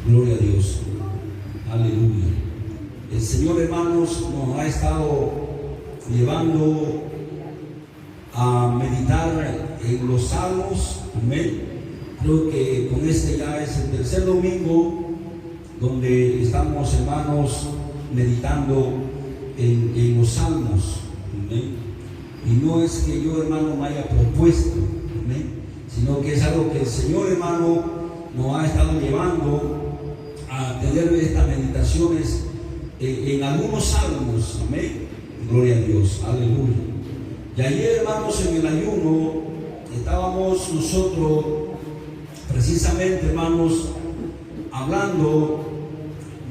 Gloria a Dios. Aleluya. El Señor, hermanos, nos ha estado llevando a meditar en los salmos. Amén. Creo que con este ya es el tercer domingo donde estamos, hermanos, meditando en los salmos. Amén. Y no es que yo, hermano, me haya propuesto, amén, sino que es algo que el Señor, hermano, nos ha estado llevando a tener estas meditaciones en algunos salmos. Amén. Gloria a Dios. Aleluya. Y ayer, hermanos, en el ayuno estábamos nosotros precisamente, hermanos, hablando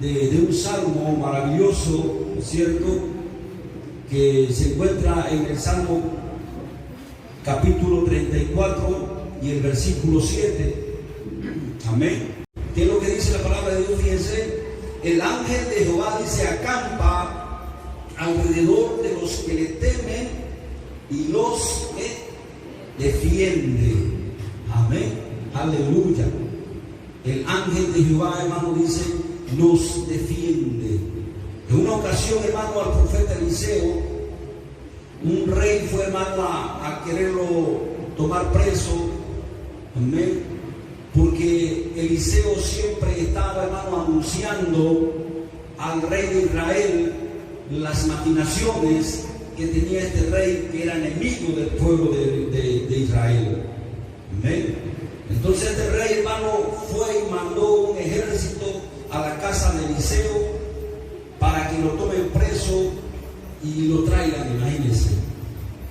de un salmo maravilloso, ¿cierto?, que se encuentra en el Salmo capítulo 34 y el versículo 7. Amén. ¿Qué es lo que dice la palabra de Dios? Fíjense, el ángel de Jehová dice: acampa alrededor de los que le temen y los defiende. Amén. Aleluya. El ángel de Jehová, hermano, dice: nos defiende. En una ocasión, hermano, al profeta Eliseo, un rey fue, hermano, a quererlo tomar preso. Amén. Porque Eliseo siempre estaba, hermano, anunciando al rey de Israel las maquinaciones que tenía este rey, que era enemigo del pueblo de Israel. Amén. Entonces este rey, hermano, fue y mandó un ejército a la casa de Eliseo para que lo tomen preso y lo traigan, imagínense.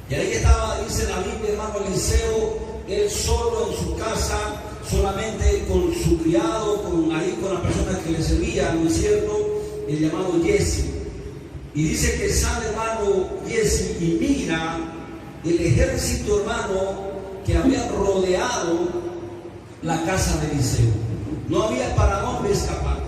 Y ahí estaba, dice la Biblia, hermano, Eliseo, él solo en su casa, solamente con su criado, con la persona que le servía, ¿no es cierto?, el llamado Jesse. Y dice que sale, hermano, Jesse y mira el ejército, hermano, que había rodeado la casa de Eliseo. No había para dónde escapar.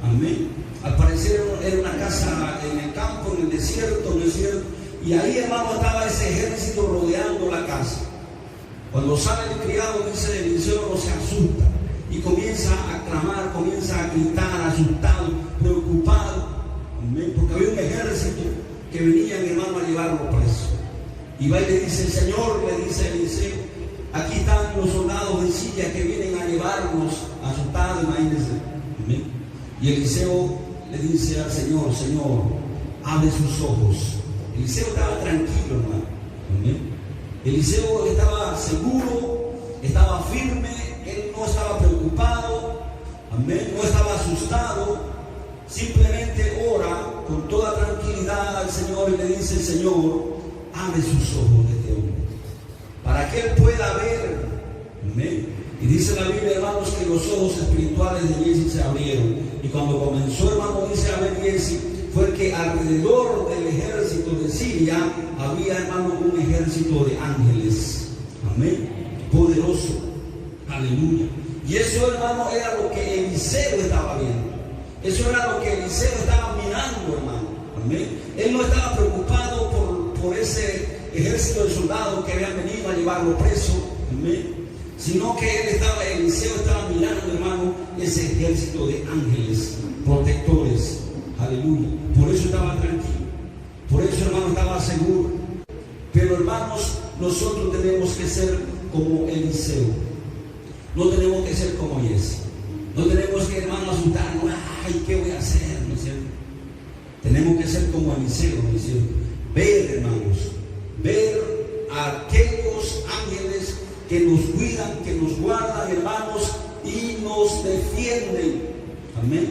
Amén. Al parecer era una casa en el campo, en el desierto, ¿no es cierto? Y ahí, hermano, estaba ese ejército rodeando la casa. Cuando sale el criado, dice Eliseo, no se asusta y comienza a clamar, comienza a gritar, asustado, preocupado. Amén. Porque había un ejército que venía, mi hermano, a llevarlo preso. Y va y le dice: el Señor, le dice a Eliseo, aquí están los soldados en silla que vienen a llevarnos, asustados, imagínense. Amén. Y Eliseo le dice al Señor: Señor, abre sus ojos. Eliseo estaba tranquilo, hermano. Amén. Eliseo estaba seguro, estaba firme, él no estaba preocupado, amén, no estaba asustado, simplemente ora con toda tranquilidad al Señor y le dice: Señor, abre sus ojos de este hombre, para que él pueda ver. Amén. Y dice la Biblia, hermanos, que los ojos espirituales de Jesse se abrieron. Y cuando comenzó, hermano, dice a ver Jesse, fue que alrededor del ejército de Siria había, hermano, un ejército de ángeles. Amén. Poderoso. Aleluya. Y eso, hermano, era lo que Eliseo estaba viendo. Eso era lo que Eliseo estaba mirando, hermano. Amén. Él no estaba preocupado por ese ejército de soldados que habían venido a llevarlo preso. Amén. Sino que Eliseo estaba mirando, hermano, ese ejército de ángeles protectores. Aleluya. Por eso estaba tranquilo. Por eso, hermano, estaba seguro. Pero, hermanos, nosotros tenemos que ser como Eliseo. No tenemos que ser como Jesse. No tenemos que, hermano, asustarnos. Ay, ¿qué voy a hacer? ¿No es cierto? Tenemos que ser como Eliseo, ¿no es cierto? Ver, hermanos, ver a aquellos ángeles que nos cuidan, que nos guardan, hermanos, y nos defienden. Amén.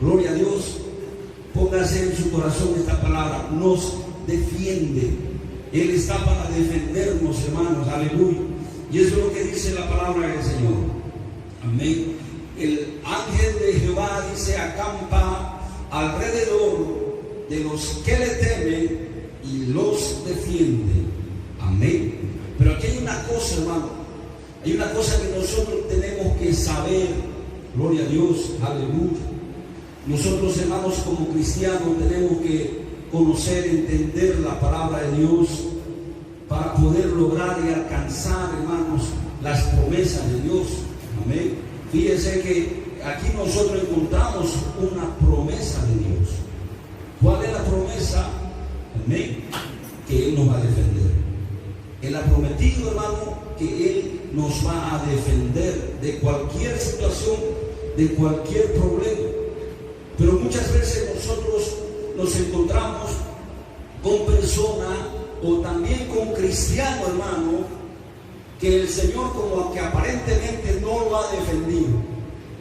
Gloria a Dios. Póngase en su corazón esta palabra: nos defiende. Él está para defendernos, hermanos. Aleluya. Y eso es lo que dice la palabra del Señor. Amén. El ángel de Jehová, dice, acampa alrededor de los que le temen y los defiende. Amén. Pero aquí hay una cosa, hermano. Hay una cosa que nosotros tenemos que saber. Gloria a Dios. Aleluya. Nosotros, hermanos, como cristianos tenemos que conocer, entender la palabra de Dios para poder lograr y alcanzar, hermanos, las promesas de Dios. Amén. Fíjense que aquí nosotros encontramos una promesa de Dios. ¿Cuál es la promesa? Amén. Que Él nos va a defender. Él ha prometido, hermano, que Él nos va a defender de cualquier situación, de cualquier problema. Pero muchas veces nosotros nos encontramos con personas o también con cristianos, hermano, que el Señor como que aparentemente no lo ha defendido.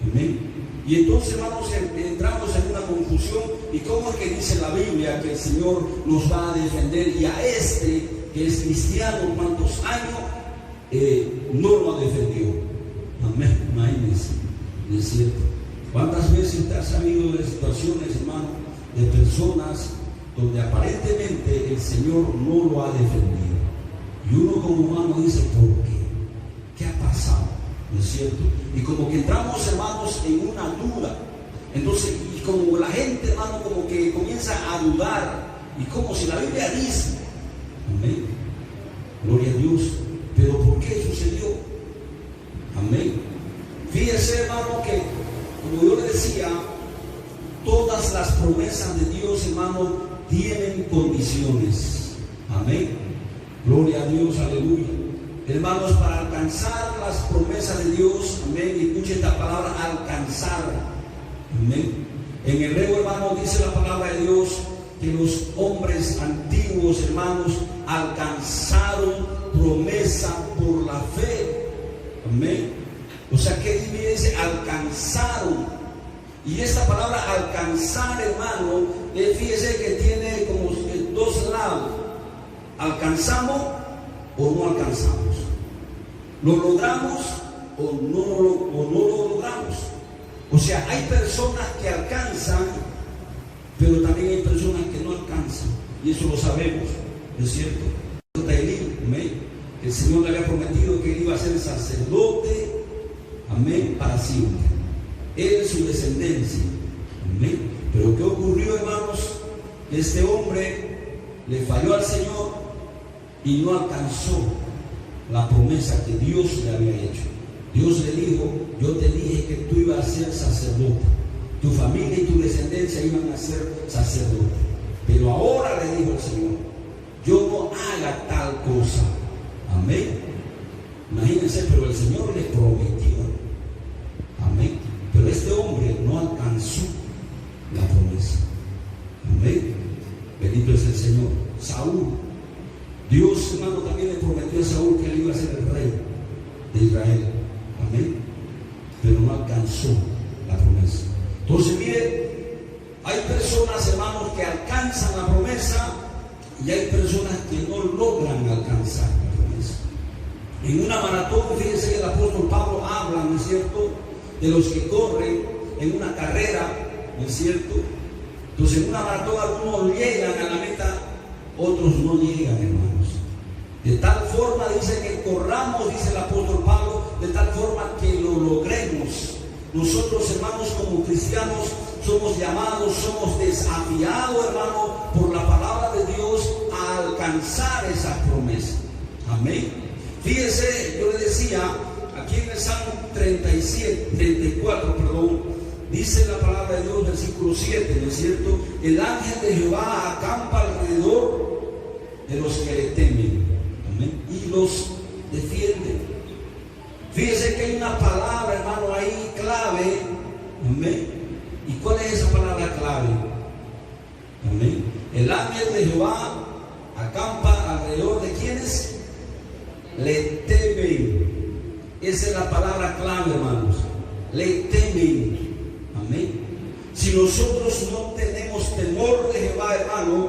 Amén. Y entonces, hermanos, entramos en una confusión. ¿Y cómo es que dice la Biblia que el Señor nos va a defender? Y a este que es cristiano, ¿cuántos años no lo ha defendido? Amén. Imagínense, es cierto. ¿Cuántas veces usted ha sabido de situaciones, hermano, de personas donde aparentemente el Señor no lo ha defendido? Y uno como humano dice, ¿por qué? ¿Qué ha pasado? ¿No es cierto? Y como que entramos, hermanos, en una duda. Entonces, y como la gente, hermano, como que comienza a dudar, y como si la Biblia dice, amén, gloria a Dios, pero ¿por qué sucedió? Amén. Fíjese, hermano, que como yo le decía, todas las promesas de Dios, hermano, tienen condiciones. Amén. Gloria a Dios, aleluya. Hermanos, para alcanzar las promesas de Dios, amén, y escuche esta palabra, alcanzar, amén. En hebreo, hermano, dice la palabra de Dios que los hombres antiguos, hermanos, alcanzaron promesa por la fe, amén. O sea, que dice alcanzaron. Y esta palabra alcanzar, hermano, fíjese que tiene como dos lados. ¿Alcanzamos o no alcanzamos? ¿Lo logramos o no lo logramos? O sea, hay personas que alcanzan, pero también hay personas que no alcanzan. Y eso lo sabemos, ¿no es cierto? Amén. El Señor le había prometido que él iba a ser sacerdote, amén, para siempre. Él, su descendencia, amén. Pero ¿qué ocurrió, hermanos? Este hombre le falló al Señor y no alcanzó la promesa que Dios le había hecho. Dios le dijo, yo te dije que tú ibas a ser sacerdote, tu familia y tu descendencia iban a ser sacerdotes, pero ahora le dijo el Señor, yo no haga tal cosa. Amén. Imagínense, pero el Señor le prometió. Amén. Pero este hombre no alcanzó la promesa. Amén. Bendito es el Señor. Saúl, Dios, hermano, también le prometió a Saúl que él iba a ser el rey de Israel. Amén. Pero no alcanzó la promesa. Entonces, mire, hay personas, hermanos, que alcanzan la promesa y hay personas que no logran alcanzar la promesa. En una maratón, fíjense que el apóstol Pablo habla, ¿no es cierto?, de los que corren en una carrera, ¿no es cierto? Entonces, en una maratón algunos llegan a la meta, otros no llegan, hermanos. De tal forma, dice que corramos, dice el apóstol Pablo, de tal forma que lo logremos. Nosotros, hermanos, como cristianos, somos llamados, somos desafiados, hermano, por la palabra de Dios a alcanzar esas promesas. Amén. Fíjense, yo le decía, aquí en el Salmo 34, dice la palabra de Dios, versículo 7, ¿no es cierto? El ángel de Jehová acampa alrededor de los que le temen, amén, y los defiende. Fíjese que hay una palabra, hermano, ahí clave, amén. ¿Y cuál es esa palabra clave? Amén. El ángel de Jehová acampa alrededor de quienes le temen. Esa es la palabra clave, hermanos. Le temen. Amén. Si nosotros no tenemos temor de Jehová, hermano,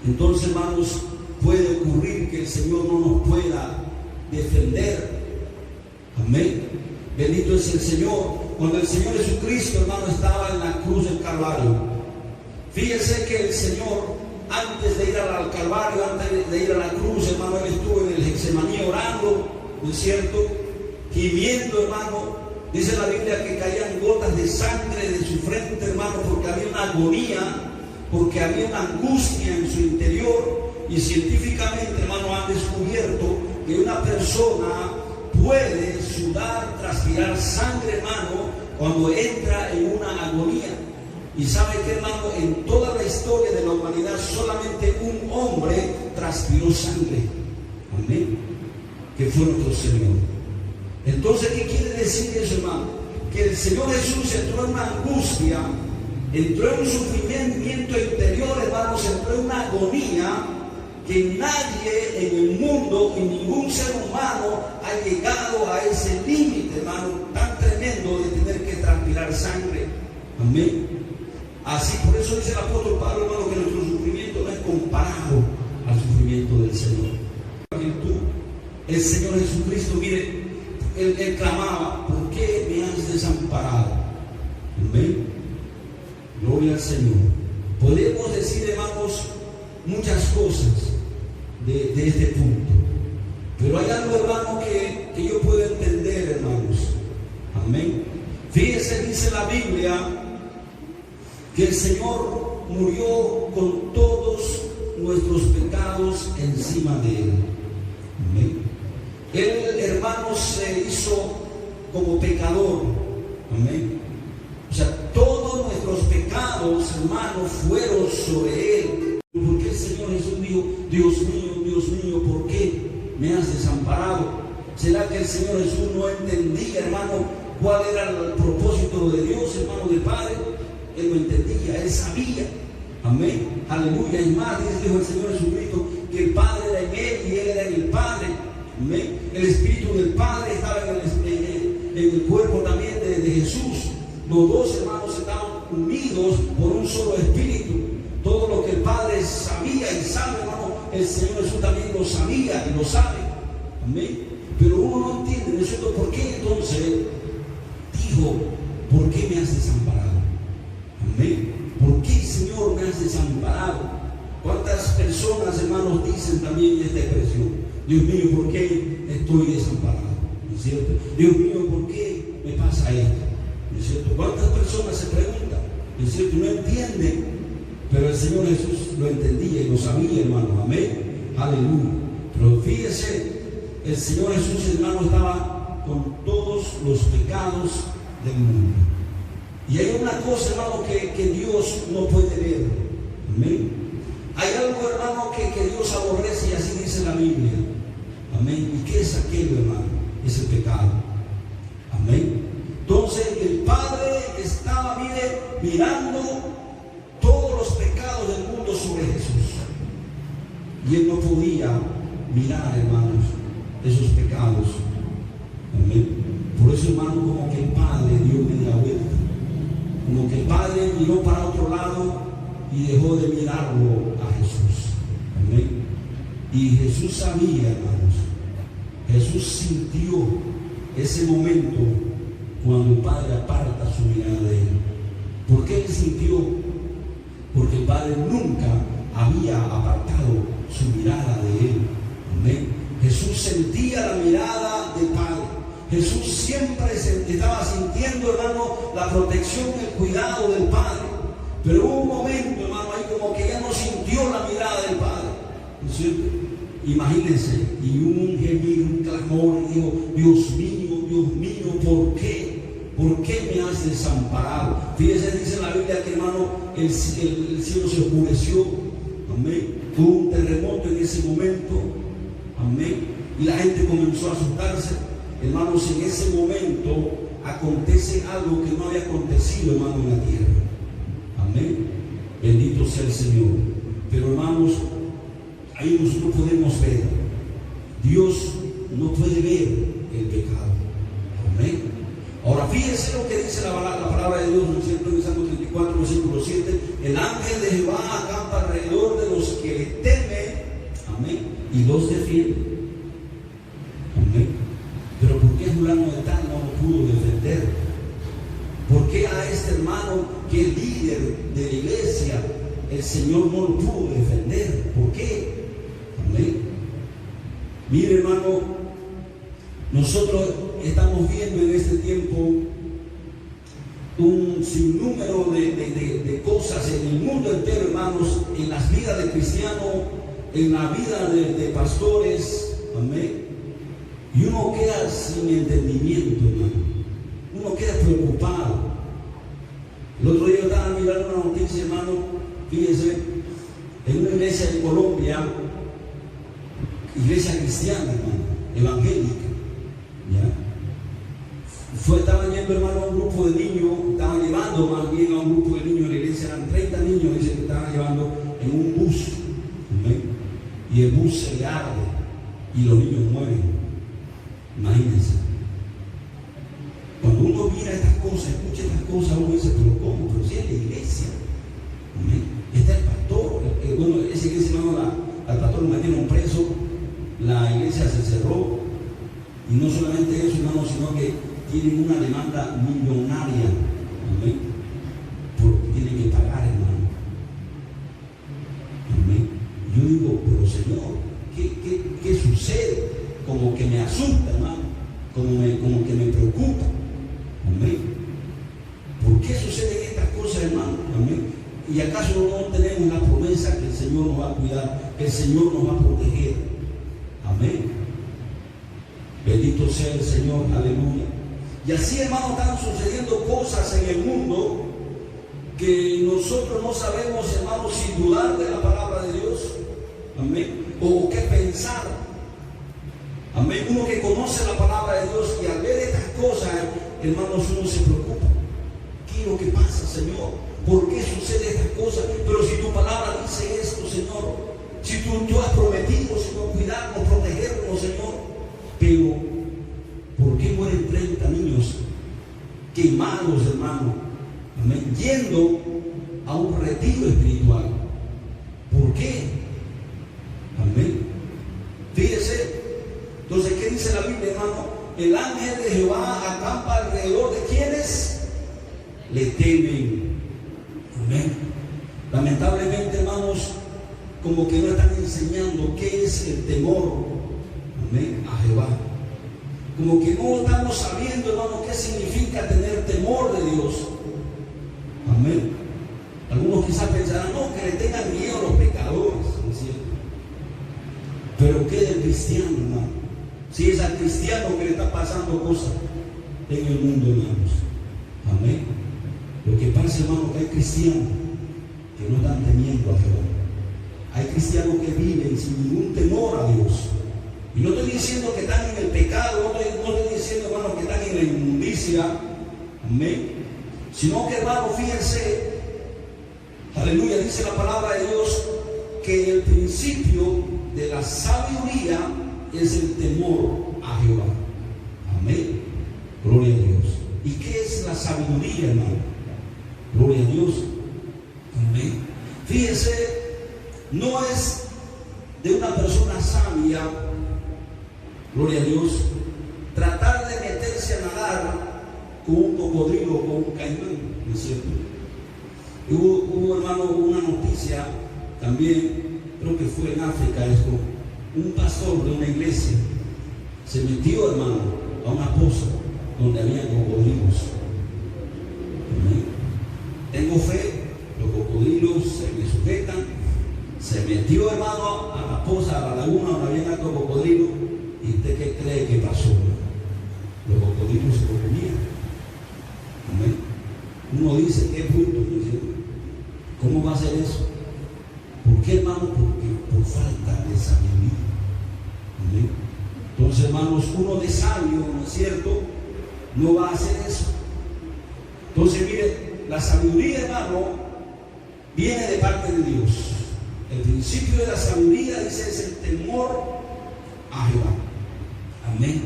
entonces, hermanos, puede ocurrir que el Señor no nos pueda defender. Amén. Bendito es el Señor. Cuando el Señor Jesucristo, hermano, estaba en la cruz del Calvario, fíjense que el Señor, antes de ir al Calvario, antes de ir a la cruz, hermano, él estuvo en el Getsemaní orando, ¿no es cierto? Gimiendo, hermano. Dice la Biblia que caían gotas de sangre de su frente, hermano, porque había una agonía, porque había una angustia en su interior. Y científicamente, hermano, han descubierto que una persona puede sudar, transpirar sangre, hermano, cuando entra en una agonía. Y sabe que, hermano, en toda la historia de la humanidad solamente un hombre transpiró sangre. Amén. Que fue nuestro Señor. Entonces, ¿qué quiere decir eso, hermano? Que el Señor Jesús entró en una angustia, entró en un sufrimiento interior, hermanos, entró en una agonía que nadie en el mundo y ningún ser humano ha llegado a ese límite, hermano, tan tremendo de tener que transpirar sangre. Amén. Así, por eso dice el apóstol Pablo, hermano, que nuestro sufrimiento no es comparado al sufrimiento del Señor. El Señor Jesucristo, mire, él clamaba: ¿por qué me has desamparado? Amén. Gloria al Señor. Podemos decir, hermanos, muchas cosas de este punto, pero hay algo, hermano, que yo puedo entender, hermanos. Amén. Fíjense, dice la Biblia que el Señor murió con todos nuestros pecados encima de Él. Amén. Él, hermanos, se hizo como pecador. Amén. O sea, todos nuestros pecados, hermanos, fueron sobre Él. Porque el Señor Jesús dijo: Dios mío, ¿por qué me has desamparado? ¿Será que el Señor Jesús no entendía, hermano, cuál era el propósito de Dios, hermano, del Padre? Él lo entendía, él sabía. Amén. Aleluya. Es más, dijo el Señor Jesucristo que el Padre era en él y él era en el Padre. Amén. El Espíritu del Padre estaba en el cuerpo también de Jesús. Los dos, hermanos, estaban unidos por un solo Espíritu. Todo lo que el Padre sabía y sabe, hermano, el Señor Jesús también lo sabía y lo sabe. Amén. Pero uno no entiende, ¿no es cierto? ¿Por qué entonces dijo: ¿por qué me has desamparado? Amén. ¿Por qué, Señor, me has desamparado? ¿Cuántas personas, hermanos, dicen también esta expresión? Dios mío, ¿por qué estoy desamparado? ¿No es cierto? Dios mío, ¿por qué me pasa esto? ¿No es cierto? ¿Cuántas personas se preguntan? ¿No es cierto? No entienden, pero el Señor Jesús lo entendía y lo sabía, hermano. Amén. Aleluya. Pero fíjese, el Señor Jesús, hermano, estaba con todos los pecados del mundo. Y hay una cosa, hermano, que Dios no puede ver. Amén. Hay algo, hermano, que Dios aborrece, y así dice la Biblia. Amén. ¿Y qué es aquello, hermano? Es el pecado. Amén. Entonces el Padre estaba, mire, mirando todos los pecados del mundo sobre Jesús. Y Él no podía mirar, hermanos, esos pecados. Amén. Por eso, hermano, como que el Padre dio media vuelta. Como que el Padre miró para otro lado y dejó de mirarlo a Jesús. Amén. Y Jesús sabía, hermanos, Jesús sintió ese momento cuando el Padre aparta su mirada de Él. ¿Por qué Él sintió? Porque el Padre nunca había apartado su mirada de Él. Amén. Jesús sentía la mirada del Padre. Jesús siempre estaba sintiendo, hermano, la protección y el cuidado del Padre. Pero hubo un momento, hermano, ahí como que ya no sintió la mirada del Padre. ¿No es cierto? Imagínense, y un gemido, un clamor, y dijo: Dios mío, ¿por qué? ¿Por qué me has desamparado? Fíjense, dice la Biblia que, hermano, el cielo se oscureció. Amén. Hubo un terremoto en ese momento. Amén. Y la gente comenzó a asustarse. Hermanos, en ese momento acontece algo que no había acontecido, hermano, en la tierra. Amén. Bendito sea el Señor. Pero, hermanos, ahí nosotros podemos ver. Dios no puede ver el pecado. Amén. Ahora, fíjense lo que dice la palabra de Dios, ¿no es cierto? En Salmo 34, versículo 7. El ángel de Jehová acampa alrededor de los que le temen. Amén. Y los defiende. Amén. Pero ¿por qué fulano de tal no lo pudo defender? ¿Por qué a este hermano que es líder de la iglesia, el Señor no lo pudo defender? ¿Por qué? Amén. Mire, hermano, nosotros estamos viendo en este tiempo un sinnúmero de cosas en el mundo entero, hermanos, en las vidas de cristianos, en la vida de pastores. Amén. Y uno queda sin entendimiento, hermano. uno queda preocupado. El otro día yo estaba mirando una noticia, hermano, fíjense, en una iglesia de Colombia, iglesia cristiana, hermano, evangélica, ¿ya? Estaban yendo, hermano, a un grupo de niños, estaban llevando más bien a un grupo de niños en la iglesia, eran 30 niños, dicen que estaban llevando en un bus, ¿sí? Y el bus se arde y los niños mueren. Imagínense. Cuando uno mira estas cosas, escucha estas cosas, uno dice, pero ¿cómo? Pero si es la iglesia. ¿Sí? Está el pastor. Bueno, esa iglesia, hermano, al pastor lo metieron preso, la iglesia se cerró. Y no solamente eso, hermano, sino que tienen una demanda millonaria. ¿Sí? Porque tienen que pagar, hermano. ¿Sí? Yo digo, pero Señor, ¿qué sucede? Como que me asusta, hermano, como que me preocupa. Amén. ¿Por qué suceden estas cosas, hermano? Amén. ¿Y acaso no tenemos la promesa que el Señor nos va a cuidar, que el Señor nos va a proteger? Amén. Bendito sea el Señor, aleluya. Y así, hermano, están sucediendo cosas en el mundo que nosotros no sabemos, hermano, si dudar de la palabra de Dios. Amén. O qué pensar. Amén. Uno que conoce la palabra de Dios y al ver estas cosas, hermanos, uno se preocupa. ¿Qué es lo que pasa, Señor? ¿Por qué sucede estas cosas? Pero si tu palabra dice esto, Señor, si tú has prometido, Señor, cuidarnos, protegernos, Señor, pero ¿por qué mueren 30 niños quemados, hermano? Amén. Yendo a un retiro espiritual. ¿Por qué? Amén. Fíjese. Entonces, ¿qué dice la Biblia, hermano? El ángel de Jehová acampa alrededor de quienes le temen. Amén. Lamentablemente, hermanos, como que no están enseñando qué es el temor. Amén. A Jehová. Como que no estamos sabiendo, hermano, qué significa tener temor de Dios. Amén. Algunos quizás pensarán, no, que le tengan miedo a los pecadores, ¿no es cierto? Pero ¿qué del cristiano, hermano? Si es al cristiano que le está pasando cosas en el mundo, hermanos. Amén. Lo que pasa, hermano, que hay cristianos que no están temiendo a Jehová. Hay cristianos que viven sin ningún temor a Dios. Y no estoy diciendo que están en el pecado, no estoy diciendo, hermano, que están en la inmundicia. Amén. Sino que, hermano, fíjense, aleluya, dice la palabra de Dios que el principio de la sabiduría es el temor a Jehová. Amén. Gloria a Dios. ¿Y qué es la sabiduría, hermano? Gloria a Dios. Amén. Fíjense, no es de una persona sabia, gloria a Dios, tratar de meterse a nadar con un cocodrilo o con un caimán, ¿no es cierto? Hubo, hermano, una noticia también, creo que fue en África esto. Un pastor de una iglesia se metió, hermano, a una poza donde había cocodrilos. ¿Amén? Tengo fe, los cocodrilos se me sujetan. Se metió, hermano, a la poza, a la laguna donde había alto cocodrilo. ¿Y usted qué cree que pasó? Los cocodrilos se lo comían. Amén. Uno dice, qué bruto, ¿no es cierto? ¿Cómo va a ser eso? ¿Por qué, hermano? Porque por falta de sabiduría. ¿Amén? Entonces, hermanos, uno de sabio, ¿no es cierto?, no va a hacer eso. Entonces, mire, la sabiduría, hermano, viene de parte de Dios. El principio de la sabiduría, dice, es el temor a Jehová. Amén.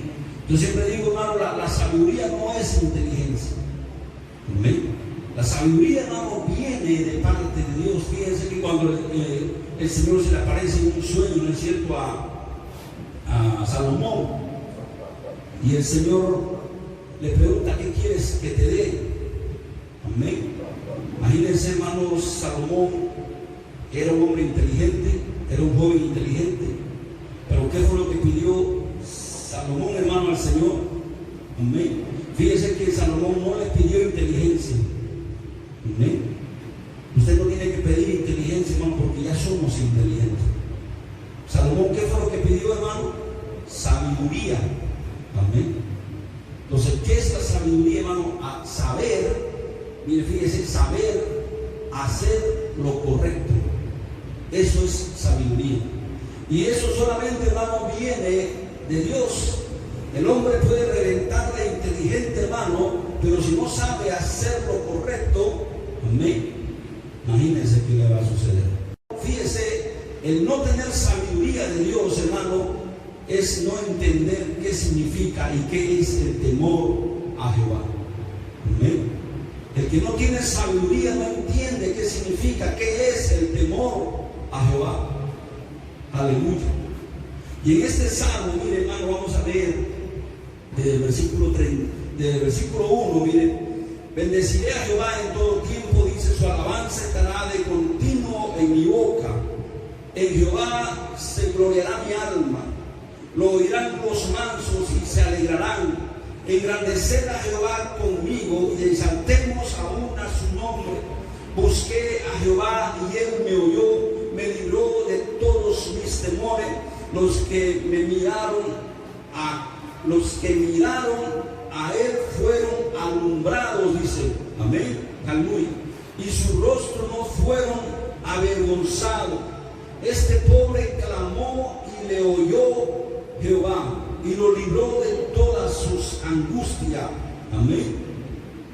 Yo siempre digo, hermano, la sabiduría no es inteligencia. Amén. La sabiduría, hermano, viene de parte de Dios. Fíjense que cuando el Señor se le aparece en un sueño, ¿no es cierto?, a Salomón, y el Señor le pregunta, ¿qué quieres que te dé? Amén. Imagínense, hermanos, Salomón era un hombre inteligente, era un joven inteligente, pero ¿qué fue lo que pidió Salomón, hermano, al Señor? Amén. Fíjense que Salomón no le pidió inteligencia. Amén. Usted no tiene que pedir inteligencia, hermano, porque ya somos inteligentes. Salomón, ¿qué fue lo que pidió, hermano? Sabiduría. Amén. Entonces, ¿qué es la sabiduría, hermano? mire, fíjese, saber hacer lo correcto. Eso es sabiduría. Y eso solamente, hermano, viene de Dios. El hombre puede reventar de inteligente, hermano, pero si no sabe hacer lo correcto, amén, imagínense qué le va a suceder. Fíjese, el no tener sabiduría de Dios, hermano, es no entender qué significa y qué es el temor a Jehová. Amén. El que no tiene sabiduría no entiende qué significa, qué es el temor a Jehová. Aleluya. Y en este salmo, mire, hermano, vamos a leer desde el versículo 1, mire: bendeciré a Jehová en todo tiempo, dice, su alabanza estará de continuo en mi boca. En Jehová se gloriará mi alma, lo oirán los mansos y se alegrarán. Engrandecer a Jehová conmigo y exaltemos aún a su nombre. Busqué a Jehová y él me oyó, me libró de todos mis temores. Los que miraron a él fueron alumbrados, dice, amén, aleluya, y su rostro no fueron avergonzados. Este pobre clamó y le oyó Jehová y lo libró de todas sus angustias, amén,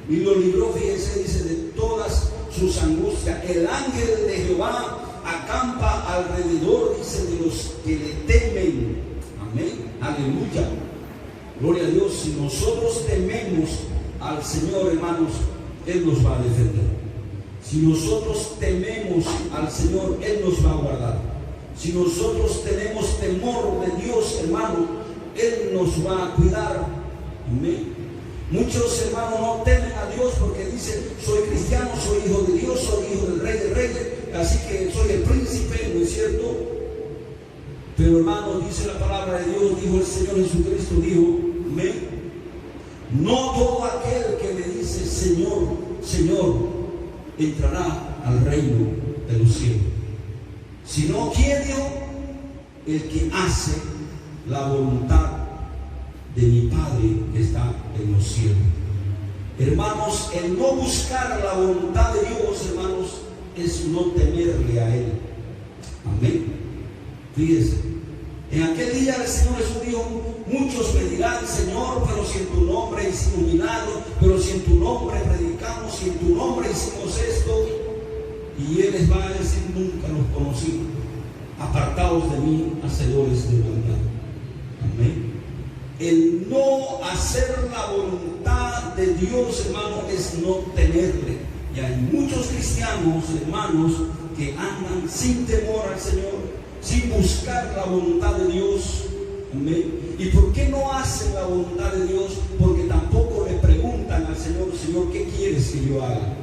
y lo libró, fíjense, dice, de todas sus angustias. El ángel de Jehová acampa alrededor, dice, de los que le temen, amén, aleluya, gloria a Dios. Si nosotros tememos al Señor, hermanos, Él nos va a defender. Si nosotros tememos al Señor, Él nos va a guardar. Si nosotros tenemos temor de Dios, hermano, Él nos va a cuidar, amén. Muchos hermanos no temen a Dios porque dicen: soy cristiano, soy hijo de Dios, soy hijo del Rey de Reyes, así que soy el príncipe, ¿no es cierto? Pero, hermanos, dice la palabra de Dios, dijo el Señor Jesucristo, dijo, amén: no todo aquel que me dice Señor, Señor, entrará al reino de los cielos, sino quien dijo, el que hace la voluntad de mi Padre que está en los cielos. Hermanos, el no buscar la voluntad de Dios, hermanos, es no temerle a Él. Amén. Fíjense, en aquel día el Señor Jesús dijo: muchos me dirán, Señor, pero si en tu nombre hicimos milagros, pero si en tu nombre predicamos, si en tu nombre hicimos esto. Y Él les va a decir: nunca los conocí, apartados de mí, hacedores de maldad. Amén. El no hacer la voluntad de Dios, hermano, es no temerle. Y hay muchos cristianos, hermanos, que andan sin temor al Señor, sin buscar la voluntad de Dios. Amén. ¿Y por qué no hacen la voluntad de Dios? Porque tampoco le preguntan al Señor: Señor, ¿qué quieres que yo haga?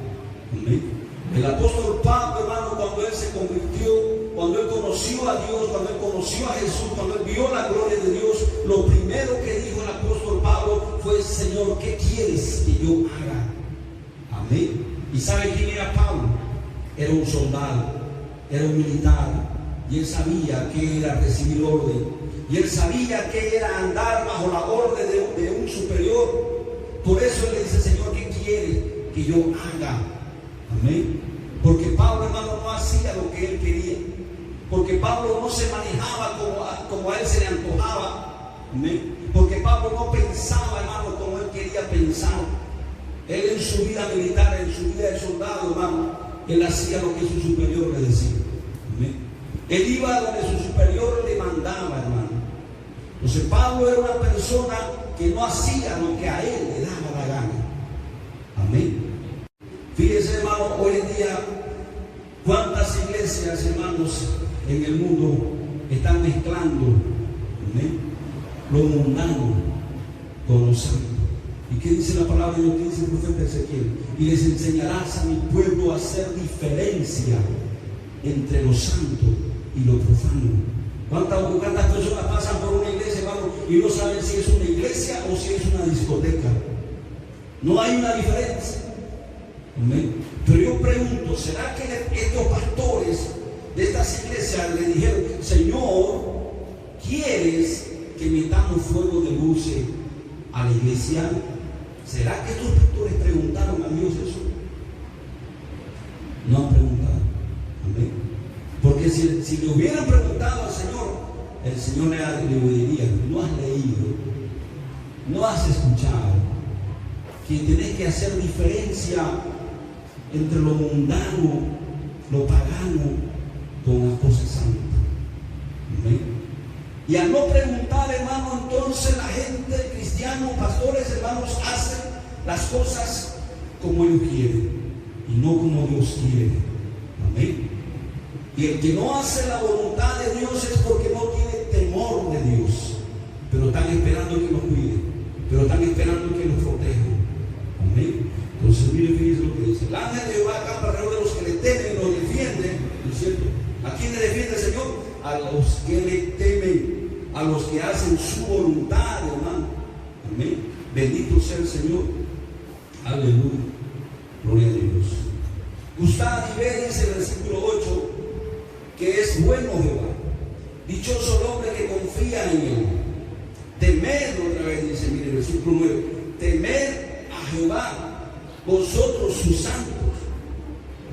Amén. El apóstol Pablo, hermano, cuando él se convirtió, cuando él conoció a Dios, cuando él conoció a Jesús, cuando él vio la gloria de Dios, lo primero que dijo el apóstol Pablo fue: Señor, ¿qué quieres que yo haga? Amén. ¿Y sabe quién era Pablo? Era un soldado, era un militar, y él sabía que era recibir orden, y él sabía que era andar bajo la orden de un superior. Por eso él le dice: Señor, ¿qué quieres que yo haga? Amén. Porque Pablo, hermano, no hacía lo que él quería, porque Pablo no se manejaba como a él se le antojaba. Amén. Porque Pablo no pensaba, hermano, como él quería pensar. Él en su vida militar, en su vida de soldado, hermano, él hacía lo que su superior le decía. Amén. Él iba donde su superior le mandaba, hermano. Entonces Pablo era una persona que no hacía lo que a él le daba la gana. Amén. Fíjense, hermano, hoy en día cuántas iglesias, hermanos, en el mundo están mezclando, ¿amén?, lo mundano con lo santo. ¿Y qué dice la palabra de Dios? ¿Qué dice el profeta Ezequiel? Y les enseñarás a mi pueblo a hacer diferencia entre lo santo y lo profano. ¿Cuántas personas pasan por una iglesia, hermano, y no saben si es una iglesia o si es una discoteca? No hay una diferencia. Amén. Pero yo pregunto, ¿será que estos pastores de estas iglesias le dijeron: Señor, ¿quieres que metamos fuego de luces a la iglesia? ¿Será que estos pastores preguntaron a Dios eso? le hubieran preguntado al Señor, el Señor le diría: no has leído, no has escuchado que tenés que hacer diferencia entre lo mundano, lo pagano, con las cosas santas. ¿Amén? Y al no preguntar, hermano, entonces la gente, cristianos, pastores, hermanos, hacen las cosas como ellos quieren y no como Dios quiere. Amén. Y el que no hace la voluntad de Dios es porque no tiene temor de Dios, pero están esperando que los cuide, pero están esperando que los proteja. Amén. Entonces, mire, fíjense lo que dice: el ángel de Jehová acampa alrededor de los que le temen y los defiende. ¿No es cierto? ¿A quién le defiende el Señor? A los que le temen, a los que hacen su voluntad, hermano. Amén. Bendito sea el Señor. Aleluya. Gloria a Dios. Gustad y ve, dice el versículo 8, que es bueno Jehová. Dichoso el hombre que confía en él. Temed, otra vez dice, mire el versículo 9, temed a Jehová, vosotros sus santos,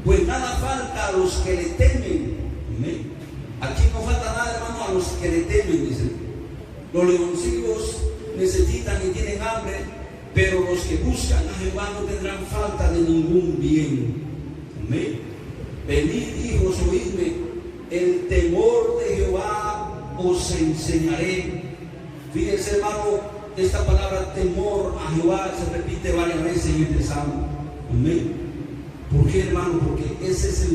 pues nada falta a los que le temen. Amén. Aquí no falta nada, hermano, a los que le temen, dice. Los leoncillos necesitan y tienen hambre, pero los que buscan a Jehová no tendrán falta de ningún bien. Amén. Venid, hijos, oídme, el temor de Jehová os enseñaré. Fíjense, hermano, esta palabra temor a Jehová se repite varias veces en este salmo. Amén. ¿Por qué, hermano? Porque ese es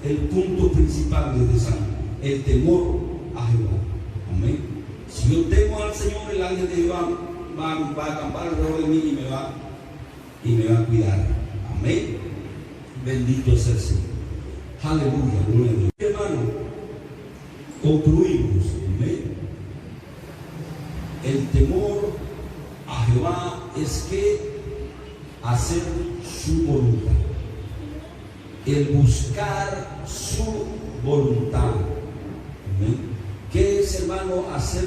el punto principal de este salmo: el temor a Jehová. Amén. Si yo temo al Señor, el ángel de Jehová va a acampar alrededor de mí y me va a cuidar. Amén. Bendito sea el Señor. Aleluya, gloria a Dios. Hermano, concluimos. Amén. El temor a Jehová es que hacer su voluntad, el buscar su voluntad. Amén. ¿Qué es, hermano, hacer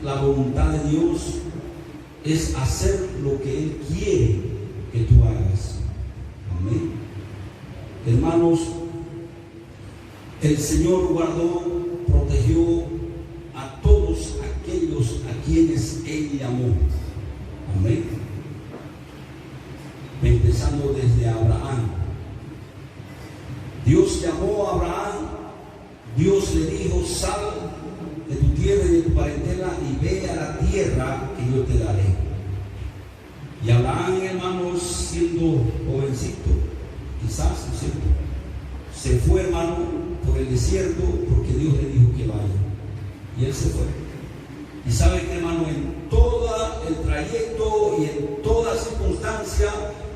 la voluntad de Dios? Es hacer lo que Él quiere que tú hagas. Amén. Hermanos, el Señor guardó, protegió a todos aquellos a quienes Él llamó. Amén. Empezando desde Abraham. Dios llamó a Abraham. Dios le dijo: sal de tu tierra y de tu parentela y ve a la tierra que yo te daré. Y Abraham, hermanos, siendo jovencito, quizás, ¿no es cierto?, se fue, hermano, por el desierto porque Dios le dijo que vaya. Y él se fue. Y sabe que, hermano, en todo el trayecto y en toda circunstancia,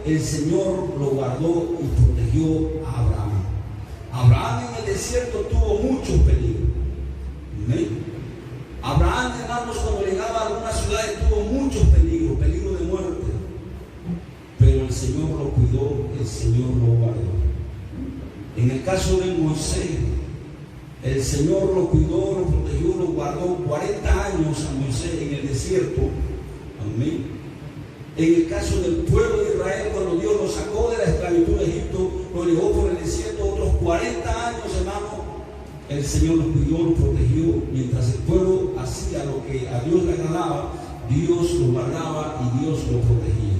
el Señor lo guardó y protegió a Abraham. Abraham en el desierto tuvo muchos peligros. ¿Amén? Abraham, hermanos, cuando llegaba a alguna ciudad tuvo muchos peligros, peligro de muerte. Pero el Señor lo cuidó, el Señor lo guardó. En el caso de Moisés, el Señor lo cuidó, lo protegió, lo guardó 40 años a Moisés en el desierto. Amén. En el caso del pueblo de Israel, cuando Dios lo sacó de la esclavitud de Egipto, lo llevó por el desierto otros 40 años, hermano. El Señor lo cuidó, lo protegió. Mientras el pueblo hacía lo que a Dios le agradaba, Dios lo guardaba y Dios lo protegía.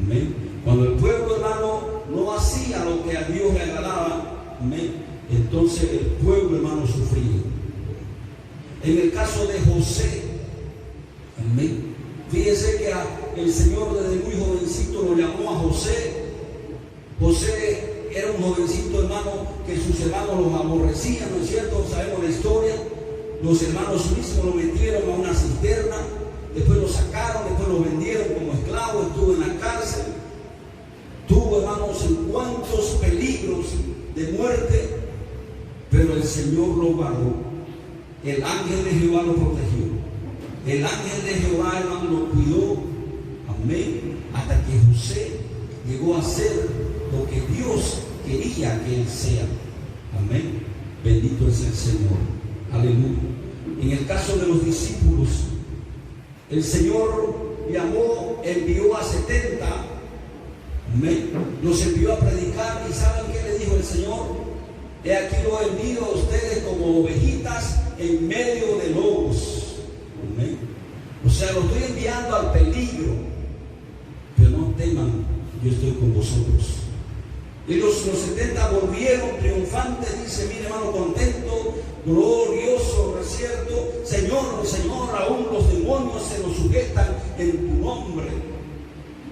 Amén. Cuando el pueblo, hermano, no hacía lo que a Dios le agradaba, amén, entonces el pueblo, hermano, sufría. En el caso de José, amén, fíjese que el Señor desde muy jovencito lo llamó a José. José era un jovencito, hermano, que sus hermanos los aborrecían, ¿no es cierto? Sabemos la historia. Los hermanos mismos lo metieron a una cisterna, después lo sacaron, después lo vendieron como esclavo, estuvo en la cárcel. Tuvo, hermanos, en cuantos peligros de muerte, pero el Señor lo guardó. El ángel de Jehová lo protegió. El ángel de Jehová, hermano, lo cuidó. Amén. Hasta que José llegó a ser lo que Dios quería que él sea. Amén. Bendito es el Señor. Aleluya. En el caso de los discípulos, el Señor llamó, envió a 70. Amén. Los envió a predicar. ¿Y saben qué le dijo el Señor? He aquí lo envío a ustedes como ovejitas en medio de lobos. Amén. O sea, lo estoy enviando al peligro. Pero no teman, yo estoy con vosotros. Y los 70 volvieron triunfantes, dice, mire hermano, contento, glorioso, ¿no es cierto? Señor, Señor, aún los demonios se nos sujetan en tu nombre.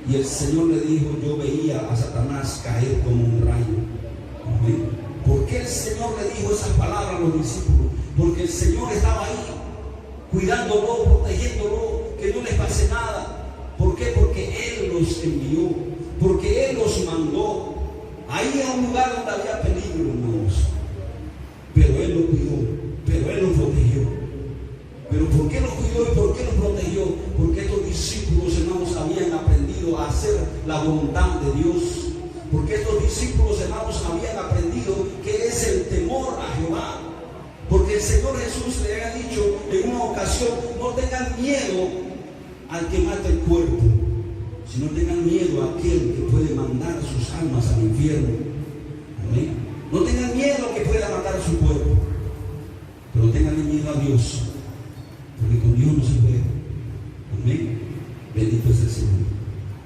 Y el Señor le dijo, yo veía a Satanás caer como un rayo. Amén. ¿Por qué el Señor le dijo esas palabras a los discípulos? Porque el Señor estaba ahí, cuidándolo, protegiéndolo, que no les pase nada. ¿Por qué? Porque Él los envió, porque Él los mandó. Ahí a un lugar donde había peligro, hermanos. Pero Él lo cuidó, pero Él lo protegió. ¿Pero por qué lo cuidó y por qué lo protegió? Porque estos discípulos, hermanos, habían aprendido a hacer la voluntad de Dios. Porque estos discípulos, hermanos, habían aprendido que es el temor a Jehová. Porque el Señor Jesús le había dicho en una ocasión, no tengan miedo al que mata el cuerpo, sino tengan miedo a aquel que puede mandar sus almas al infierno. Amén. No tengan miedo a que pueda matar su cuerpo, pero tengan miedo a Dios, porque con Dios no se puede. Amén. Bendito es el Señor.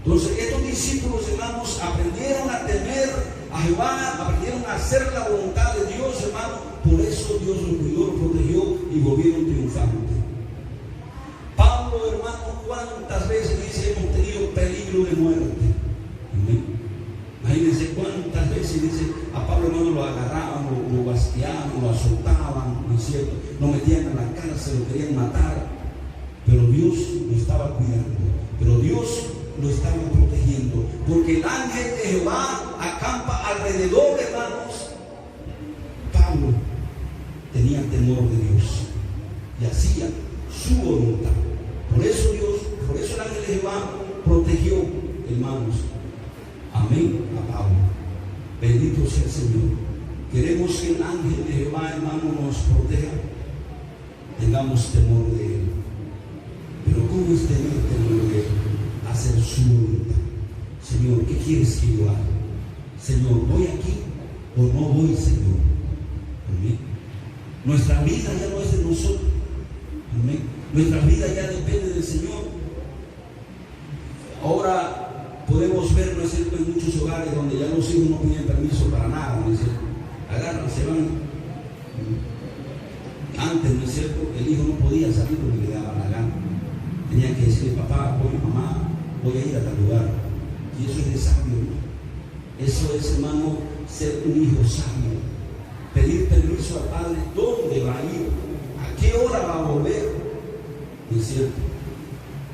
Entonces estos discípulos, hermanos, aprendieron a temer a Jehová, aprendieron a hacer la voluntad de Dios, hermano. Por eso Dios los cuidó, los protegió y volvieron triunfantes. Pablo, hermano, ¿cuántas veces dice hemos tenido peligro de muerte? Amén. Imagínense cuántas veces dice a Pablo, hermano, lo agarraban, lo bastiaban, lo azotaban, ¿no es cierto? Lo metían a la cárcel, lo querían matar, pero Dios lo estaba cuidando, pero Dios lo estaba protegiendo, porque el ángel de Jehová acampa alrededor, hermanos. Pablo tenía temor de Dios y hacía su voluntad. Por eso el ángel de Jehová protegió, hermanos. Amén. A Pablo. Bendito sea el Señor. Queremos que el ángel de Jehová, hermano, nos proteja. Tengamos temor de Él. Pero ¿cómo es tener temor de Él? Hacer su voluntad. Señor, ¿qué quieres que yo haga? Señor, ¿voy aquí o no voy, Señor? Amén. Nuestra vida ya no es de nosotros. Amén. Nuestra vida ya depende del Señor. Ahora podemos ver, ¿no es cierto?, en muchos hogares donde ya los hijos no piden permiso para nada, ¿no es cierto? Agarran, se van. Antes, ¿no es cierto?, el hijo no podía salir porque le daba la gana. Tenía que decirle, papá, voy, mamá, voy a ir a tal lugar. Y eso es de sabio, ¿no? Eso es, hermano, ser un hijo sabio. Pedir permiso al padre, ¿dónde va a ir? ¿A qué hora va a volver? ¿No es cierto?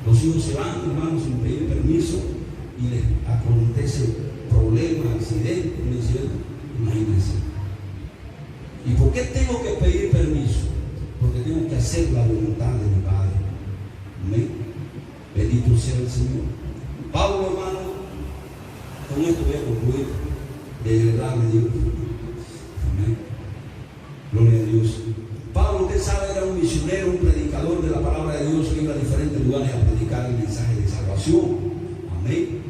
Los hijos se van, hermanos, sin pedir permiso y les acontece problema, accidente, ¿no es cierto? Imagínense. ¿Y por qué tengo que pedir permiso? Porque tengo que hacer la voluntad de mi Padre. Amén. Bendito sea el Señor. Pablo, hermano, con esto voy a concluir. De verdad le digo. Amén. Gloria a Dios. Pablo, usted sabe, era un misionero, un predicador de la palabra de Dios que iba a diferentes lugares a predicar el mensaje de salvación. Amén.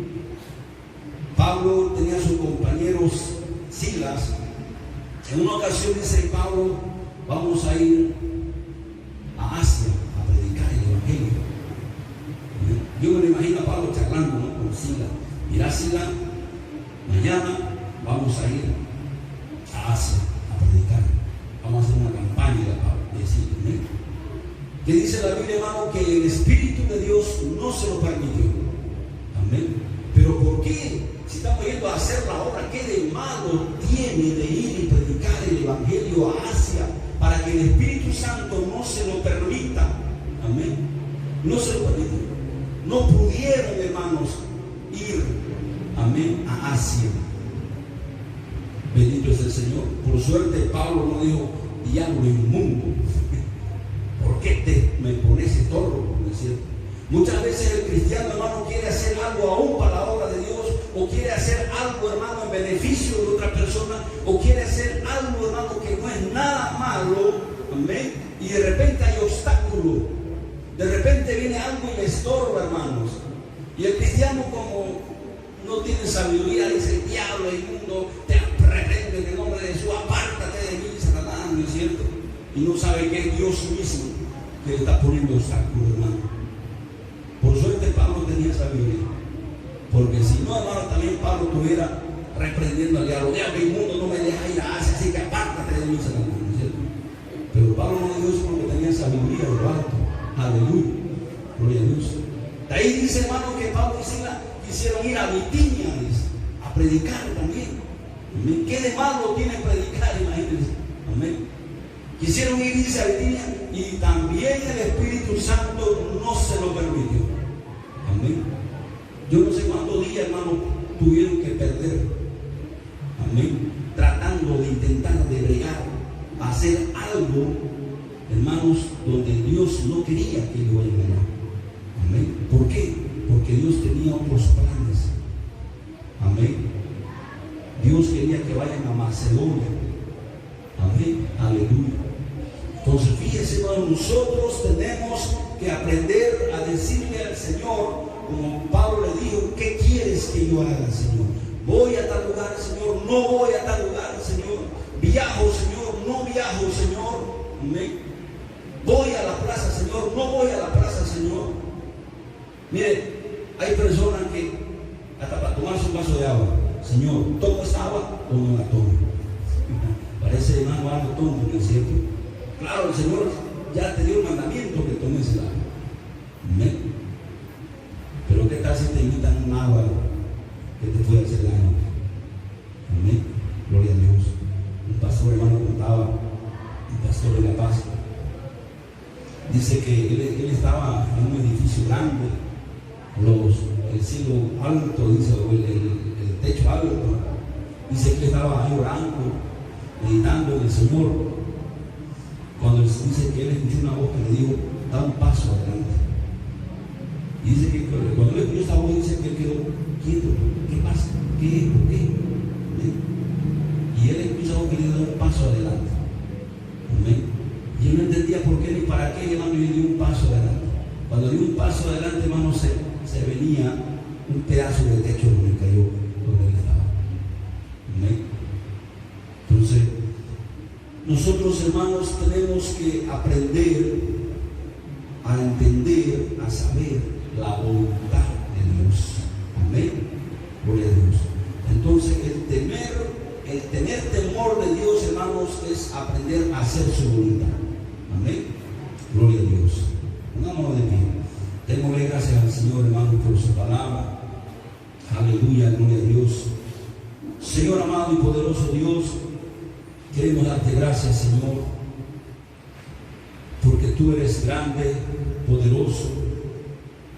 Pablo tenía a sus compañeros Silas. En una ocasión dice Pablo, vamos a ir a Asia a predicar el Evangelio. Amén. Yo me lo imagino a Pablo charlando, ¿no?, con Silas. Mira, Silas, mañana vamos a ir a Asia a predicar. Vamos a hacer una campaña de decir, ¿eh? Que dice la Biblia, hermano, que el Espíritu de Dios no se lo permitió. Amén. Pero ¿por qué? Si estamos yendo a hacer la obra, ¿qué de malo tiene de ir y predicar el Evangelio a Asia para que el Espíritu Santo no se lo permita? Amén. No se lo permitió. No pudieron, hermanos, ir, amén, a Asia. Bendito es el Señor. Por suerte Pablo no dijo, diablo inmundo, ¿por qué me pones estorbo? ¿No es cierto? Muchas veces el cristiano, hermano, quiere hacer algo aún para la obra de Dios, o quiere hacer algo, hermano, en beneficio de otra persona, o quiere hacer algo, hermano, que no es nada malo, amén, y de repente hay obstáculo, de repente viene algo y le estorba, hermanos, y el cristiano, como no tiene sabiduría, dice, diablo inmundo, te reprende en el nombre de Jesús, apártate ¿cierto? Y no sabe que es Dios mismo que le está poniendo obstáculos, hermano. Por suerte Pablo tenía sabiduría, porque si no, hermano, también Pablo estuviera reprendiendo al diablo: diablo inmundo, no me deja ir a Asia, así que apártate de mí, Satanás, ¿cierto? Pero Pablo no dijo eso porque tenía sabiduría de lo alto. Aleluya, gloria a Dios. De ahí dice, hermano, que Pablo y Silas quisieron ir a Bitinia a predicar también. Amén. ¿Qué de malo tiene predicar? Imagínense. Amén. Quisieron ir, dice, a Bitinia, y también el Espíritu Santo no se lo permitió. Amén. Yo no sé cuántos días, hermano, tuvieron que perder. Amén. Tratando de intentar de bregar, hacer algo, hermanos, donde Dios no quería que lo vayan. Amén. ¿Por qué? Porque Dios tenía otros planes. Amén. Dios quería que vayan a Macedonia. Amén. Aleluya. Entonces, fíjense, hermano, nosotros tenemos que aprender a decirle al Señor, como Pablo le dijo: ¿qué quieres que yo haga, Señor? Voy a tal lugar, Señor, no voy a tal lugar, Señor. Viajo, Señor, no viajo, Señor. Amén. Voy a la plaza, Señor, no voy a la plaza, Señor. Mire, hay personas que hasta para tomarse un vaso de agua: Señor, ¿tomo esta agua o no la tomo? Parece, hermano, algo tonto, ¿no es cierto? Claro, el Señor ya te dio el mandamiento que tomes el agua. Amén. Pero ¿qué tal si te invitan un agua que te puede hacer daño? Amén. Gloria a Dios. Un pastor, hermano, contaba, un pastor de La Paz, dice que él estaba en un edificio grande, el cielo alto, dice, el techo alto. Dice que estaba ahí orando, meditando en el Señor, cuando dice que él escuchó una voz que le dijo: da un paso adelante. Y dice que cuando él escuchó esa voz, dice que él quedó quieto. ¿Qué pasa? ¿Qué? ¿Por qué? ¿Amén? Y él escuchó esa voz que le dio un paso adelante. Amén. Y él no entendía por qué ni para qué, hermano, y dio un paso adelante. Cuando dio un paso adelante, hermano, se venía un pedazo de techo donde cayó, donde él estaba. Amén. Entonces, nosotros, hermanos, tenemos que aprender a entender, a saber la voluntad de Dios. Amén. Gloria a Dios. Entonces, el tener temor de Dios, hermanos, es aprender a hacer su voluntad. Amén. Gloria a Dios. Pongámonos de pie. Démosle gracias al Señor, hermano, por su palabra. Aleluya, gloria a Dios. Señor amado y poderoso Dios, queremos darte gracias, Señor, porque tú eres grande, poderoso,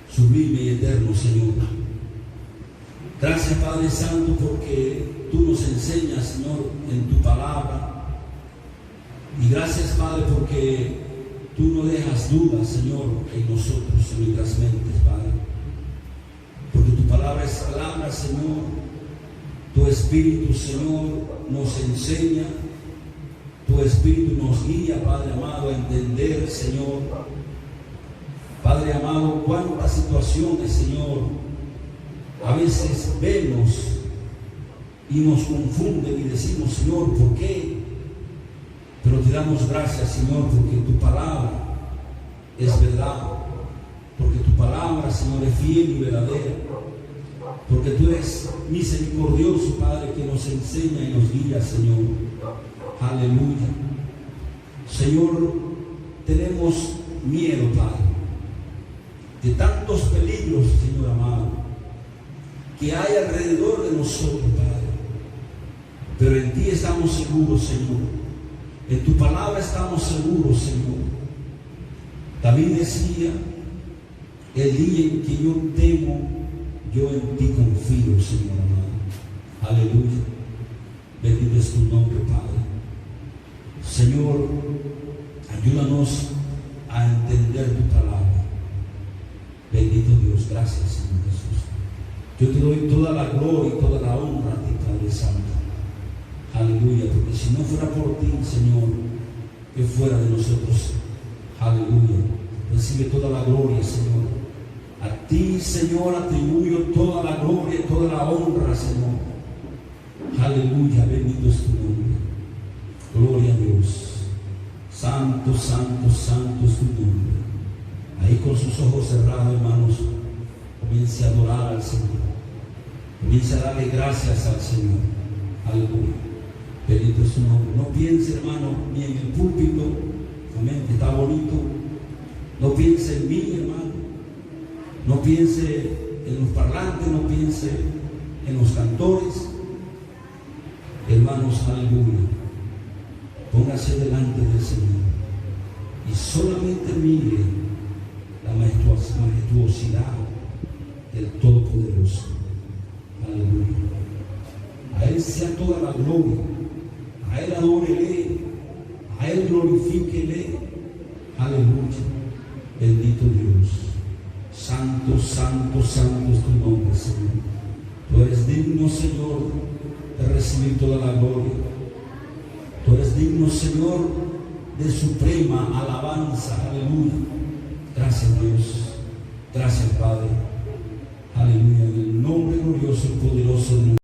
sublime y eterno, Señor. Gracias, Padre Santo, porque tú nos enseñas, Señor, en tu palabra. Y gracias, Padre, porque tú no dejas dudas, Señor, en nosotros, en nuestras mentes, Padre. Porque tu palabra es palabra, Señor. Tu Espíritu, Señor, nos enseña. Tu Espíritu nos guía, Padre amado, a entender, Señor. Padre amado, cuántas situaciones, Señor, a veces vemos y nos confunden y decimos: Señor, ¿por qué? Pero te damos gracias, Señor, porque tu palabra es verdad, porque tu palabra, Señor, es fiel y verdadera, porque tú eres misericordioso, Padre, que nos enseña y nos guía, Señor. Aleluya. Señor, tenemos miedo, Padre, de tantos peligros, Señor amado, que hay alrededor de nosotros, Padre. Pero en ti estamos seguros, Señor. En tu palabra estamos seguros, Señor. David decía: el día en que yo temo, yo en ti confío, Señor amado. Aleluya. Bendito es tu nombre, Padre. Señor, ayúdanos a entender tu palabra. Bendito Dios, gracias, Señor Jesús. Yo te doy toda la gloria y toda la honra a ti, Padre Santo. Aleluya, porque si no fuera por ti, Señor, que fuera de nosotros. Aleluya. Recibe toda la gloria, Señor. A ti, Señor, atribuyo toda la gloria y toda la honra, Señor. Aleluya, bendito es tu nombre. Gloria a Dios. Santo, santo, santo es tu nombre. Ahí con sus ojos cerrados, hermanos, comience a adorar al Señor. Comience a darle gracias al Señor. Aleluya. Bendito es su nombre. No piense, hermano, ni en el púlpito. Amén, que está bonito. No piense en mí, hermano. No piense en los parlantes, no piense en los cantores. Hermanos, aleluya. Póngase delante del Señor y solamente mire la majestuosidad del Todopoderoso. Aleluya. A Él sea toda la gloria. A Él adórele. A Él glorifíquele. Aleluya. Bendito Dios. Santo, santo, santo es tu nombre, Señor. Tú eres digno, Señor, de recibir toda la gloria. Tú eres digno, Señor, de suprema alabanza. Aleluya. Gracias, Dios. Gracias, Padre. Aleluya. En el nombre glorioso y poderoso de